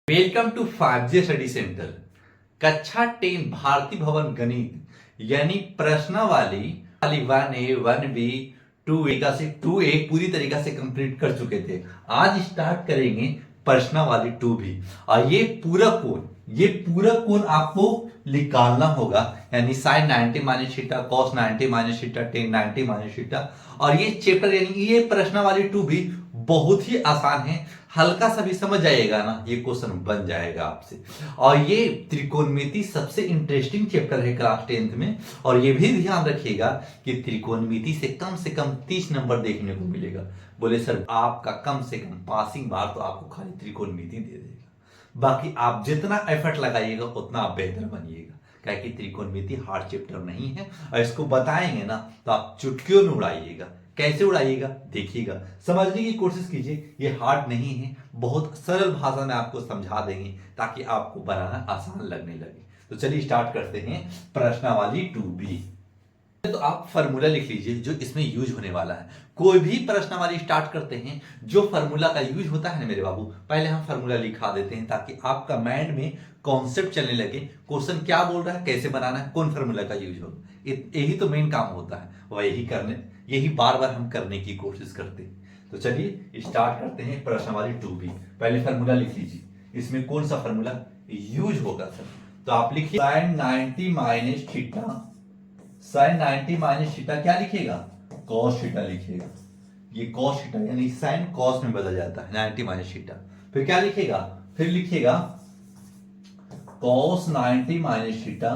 Welcome to 5G study centre. कक्षा 10 भारती भवन गणित यानी प्रश्नावली वाली 1A 1B 2A का से 2A पूरी तरीका से कंप्लीट कर चुके थे। आज स्टार्ट करेंगे प्रश्नावली 2B और ये पूरा कोण आपको निकालना होगा, यानी sine 90 minus theta, cos 90 minus theta, tan 90 minus theta. और ये चैप्टर यानी ये प्रश्नावली 2B बहुत ही आसान है, हल्का सा भी समझ आएगा ना, ये क्वेश्चन बन जाएगा आपसे। और ये त्रिकोणमिति सबसे इंटरेस्टिंग चैप्टर है क्लास 10th में। और ये भी ध्यान रखिएगा कि त्रिकोणमिति से कम 30 नंबर देखने को मिलेगा। बोले सर आपका कम से कम पासिंग मार्क तो आपको खाली त्रिकोणमिति दे देगा, बाकी आप जितना एफर्ट लगाइएगा उतना आप बेहतर बनिएगा। क्या कि त्रिकोणमिति हार्ड चैप्टर नहीं है, और इसको बताएंगे ना तो आप चुटकियों में उड़ाइएगा। कैसे उड़ाइएगा देखिएगा, समझने की कोशिश कीजिए। ये हार्ड नहीं है, बहुत सरल भाषा में आपको समझा देंगे ताकि आपको बनाना आसान लगने लगे। तो चलिए स्टार्ट करते हैं प्रश्नावली 2B। तो आप फॉर्मूला लिख लीजिए जो इसमें यूज होने वाला है। कोई भी प्रश्नावली स्टार्ट करते हैं जो फॉर्मूला का यूज होता है ना मेरे बाबू, पहले हम फॉर्मूला लिखा देते हैं ताकि आपका माइंड में कॉन्सेप्ट चलने लगे। क्वेश्चन क्या बोल रहा है, कैसे बनाना है, कौन फॉर्मूला का यूज होगा, यही तो मेन काम होता है। वह यही बार बार हम करने की कोशिश करते हैं। तो चलिए स्टार्ट करते हैं प्रश्नावली 2B। पहले फॉर्मूला लिख लीजिए, इसमें कौन सा फॉर्मूला यूज होगा सर। तो आप लिखिए sine 90 minus theta, sine 90 minus theta क्या लिखिएगा, कॉस थीटा लिखिएगा। ये कॉस थीटा यानी साइन कॉस में बदल जाता है 90 माइनस थीटा। फिर क्या लिखिएगा, फिर लिखिएगा cos 90 minus theta,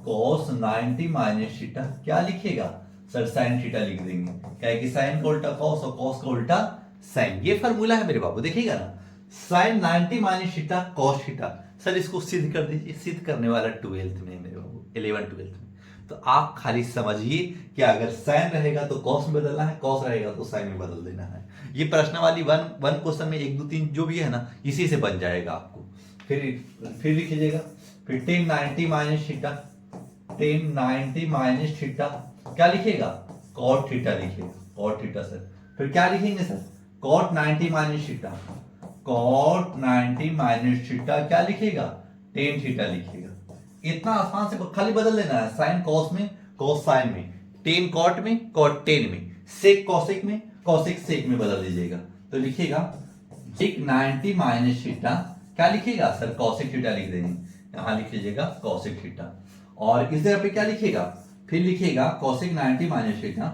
cos 90 minus theta क्या लिखिएगा सर, साइन थीटा लिख देंगे। क्या है कि साइन का उल्टा कॉस और कॉस का उल्टा साइन। ये फॉर्मूला है मेरे बाबू, देखिएगा ना, sine 90 minus theta cos theta. Sir इसको सिद्ध कर दीजिए, सिद्ध करने वाला 12th में मेरे बाबू, 11 12th में। तो आप खाली समझिए कि अगर साइन रहेगा तो कॉस में बदलना है, कॉस रहेगा तो साइन में बदल देना है। ये प्रश्नावली वन क्वेश्चन में 1 2 3 जो भी है ना, इसी से बन जाएगा आपको। फिर लिख लीजिएगा, फिर tan 90 minus theta, tan 90 minus theta क्या लिखिएगा, कॉट थीटा लिखिएगा, कॉट थीटा सर। फिर क्या लिखेंगे sir, cot 90 minus theta, cot 90 minus theta क्या लिखिएगा, टेन थीटा लिखिएगा। इतना आसान से खाली बदल देना है, साइन कॉस में, कॉस साइन में, टेन कॉट में, कॉट टेन में, सेक कॉसेक में, कॉसेक सेक में बदल दीजिएगा। तो लिखिएगा सेक 90 माइनस थीटा क्या लिखिएगा सर, कॉसेक थीटा लिख देंगे। यहां लिख लीजिएगा कॉसेक थीटा। और इस जगह पे क्या लिखिएगा, फिर लिखिएगा cosec 90 minus theta,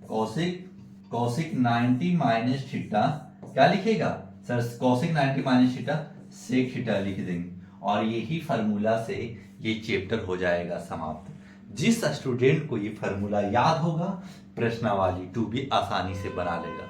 cosec 90 minus theta क्या लिखिएगा sir, cosec 90 minus theta sec theta लिख देंगे। और यही फार्मूला से ये चैप्टर हो जाएगा समाप्त। जिस स्टूडेंट को ये फार्मूला याद होगा प्रश्नावली 2B आसानी से बना लेगा।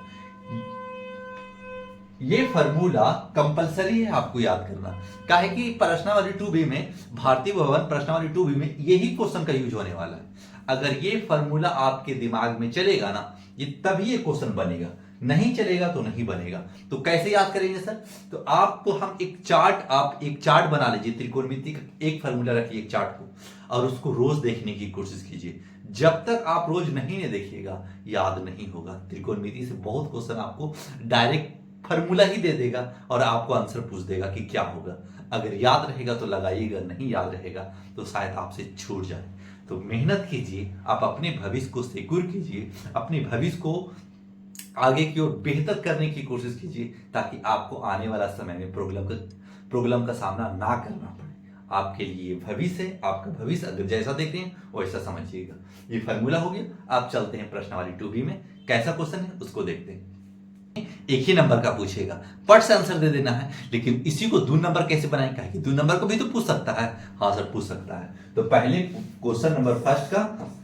ये फार्मूला कंपलसरी है आपको याद करना, काहे कि प्रश्नावली 2B में, भारतीय भवन प्रश्नावली 2B में यही क्वेश्चन का यूज होने वाला है। अगर ये फार्मूला आपके दिमाग में चलेगा ना, ये तभी ये क्वेश्चन बनेगा, नहीं चलेगा तो नहीं बनेगा। तो कैसे याद करेंगे सर, तो आपको हम एक चार्ट बना लीजिए त्रिकोणमिति का, एक फार्मूला रखिए एक चार्ट को, और उसको रोज देखने की कोशिश कीजिए। जब तक आप रोज नहीं देखिएगा याद नहीं होगा। त्रिकोणमिति से बहुत क्वेश्चन आपको डायरेक्ट फार्मूला ही दे देगा और आपको आंसर पूछ देगा कि क्या होगा। अगर याद रहेगा तो लगाइएगा, नहीं याद रहेगा तो शायद आपसे छूट जाए। तो मेहनत कीजिए, आप अपने भविष्य को सिक्योर कीजिए, अपने भविष्य को आगे की ओर बेहतर करने की कोशिश कीजिए, ताकि आपको आने वाला समय में प्रॉब्लम का सामना ना करना पड़े। आपके लिए भविष्य है, आपका भविष्य अगर जैसा देख रहे हैं वैसा समझिएगा। ये फार्मूला हो गया। आप चलते हैं प्रश्नावली 2B में, कैसा क्वेश्चन है उसको देखते हैं। एक ही नंबर का पूछेगा, पट से आंसर दे देना है, लेकिन इसी को 2 नंबर कैसे बनाएं, कहा कि 2 नंबर को भी तो पूछ सकता है। हाँ सर पूछ सकता है। तो पहले क्वेश्चन नंबर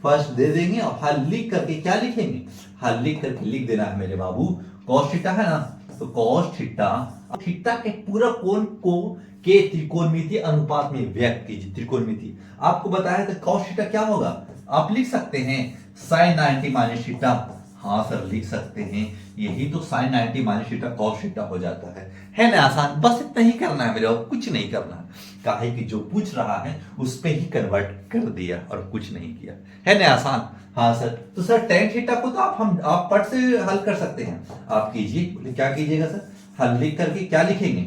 फर्स्ट दे देंगे और हल लिख करके क्या लिखेंगे, हल लिख करके लिख देना है मेरे बाबू, कॉस थीटा है ना, तो कॉस थीटा, थीटा के पूरा कोण को के त्रिकोणमिति अनुपात में व्यक्त कीजिए। त्रिकोणमिति आपको बताया था कॉस थीटा क्या होगा, आप लिख सकते हैं साइन 90 माइनस थीटा। हाँ सर लिख सकते हैं, यही तो sine 90 minus theta cos theta हो जाता है ना आसान। बस इतना ही करना है मेरे, और कुछ नहीं करना है। काहे कि जो पूछ रहा है उस पे ही कन्वर्ट कर दिया और कुछ नहीं किया, है ना आसान। हाँ सर, तो सर टेन थीटा को तो आप पट से हल कर सकते हैं। आप कीजिए, क्या कीजिएगा सर, हल लिख करके क्या लिखेंगे,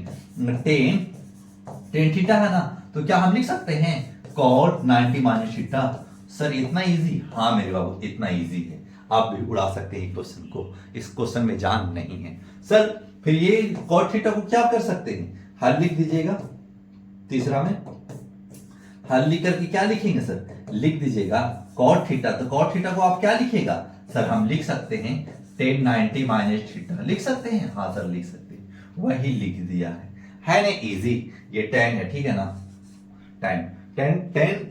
टेन थीटा है ना, तो क्या हम लिख सकते हैं cot 90 माइनस थीटा। सर इतना इजी? हाँ मेरे बाबू इतना इजी है, आप भी उड़ा सकते हैं क्वेश्चन को, इस क्वेश्चन में जान नहीं है। सर फिर ये cot थीटा को क्या कर सकते हैं, हल लिख दीजिएगा। तीसरा में हल लिख करके क्या लिखेंगे सर, लिख दीजिएगा cot थीटा, तो cot थीटा को आप क्या लिखेगा सर, हम लिख सकते हैं tan 90 माइनस थीटा, लिख सकते हैं, हाँ सर लिख सकते हैं, वही लिख दिया है ना इजी। ये tan है, ठीक है ना, tan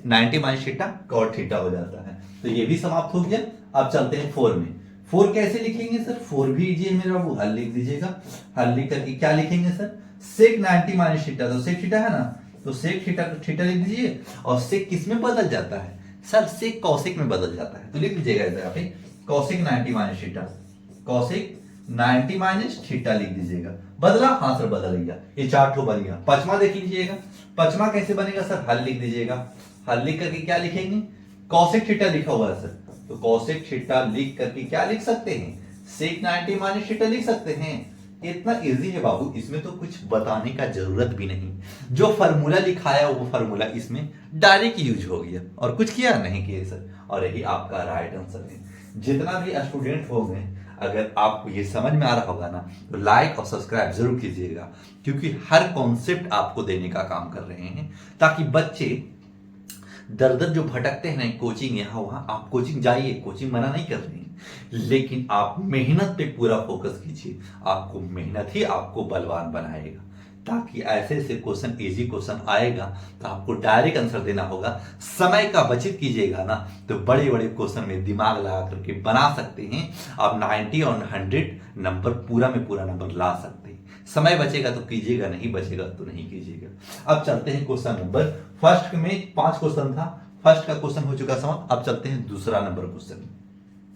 90 minus theta cot theta हो जाता है, तो ये भी समाप्त हो गया। अब चलते हैं 4 में। 4 कैसे लिखेंगे सर, 4 भी इजी है मेरे बाबू, हल लिख दीजिएगा। हल लिख करके क्या लिखेंगे सर, sec 90 माइनस थीटा, तो sec थीटा है ना, तो sec थीटा को थीटा लिख दीजिए, और sec किस में बदल जाता है सर, sec cosec में बदल जाता है, तो लिख दीजिएगा इधर पे cosec 90 minus theta, cosec 90 minus theta लिख दीजिएगा। बदला, हाँ सर बदल गया, ये 4 ठो बन गया। पचमा देख लीजिएगा, पचमा कैसे बनेगा सर, हल लिख दीजिएगा। हल लिख करके क्या लिखेंगे, cosec थीटा लिखा हुआ है सर, तो cosec थीटा लिख करके क्या लिख सकते हैं, sec 90 माइनस थीटा लिख सकते हैं। इतना इजी है बाबू, इसमें तो कुछ बताने का जरूरत भी नहीं, जो फार्मूला लिखाया वो फार्मूला इसमें डायरेक्ट यूज हो गया, और कुछ किया नहीं किया सर, और यही आपका राइट आंसर है। जितना भी स्टूडेंट होंगे, अगर आपको ये समझ में आ रहा होगा ना, तो लाइक और सब्सक्राइब जरूर कीजिएगा, क्योंकि हर कॉन्सेप्ट आपको देने का काम कर रहे हैं, ताकि बच्चे दर दर जो भटकते हैं ना कोचिंग यहाँ वहां, आप कोचिंग जाइए, कोचिंग मना नहीं कर रही, लेकिन आप मेहनत पे पूरा फोकस कीजिए, आपको मेहनत ही आपको बलवान बनाएगा, ताकि ऐसे ऐसे क्वेश्चन, इजी क्वेश्चन आएगा तो आपको डायरेक्ट आंसर देना होगा। समय का बचत कीजिएगा ना, तो बड़े बड़े क्वेश्चन में दिमाग लगा करके बना सकते हैं आप, 90 और 100 नंबर पूरा में पूरा नंबर ला सकते हैं। समय बचेगा तो कीजिएगा, नहीं बचेगा तो नहीं कीजिएगा। अब चलते हैं क्वेश्चन नंबर, फर्स्ट में 5 क्वेश्चन था, फर्स्ट का क्वेश्चन हो चुका समाप्त। अब चलते हैं दूसरा नंबर क्वेश्चन।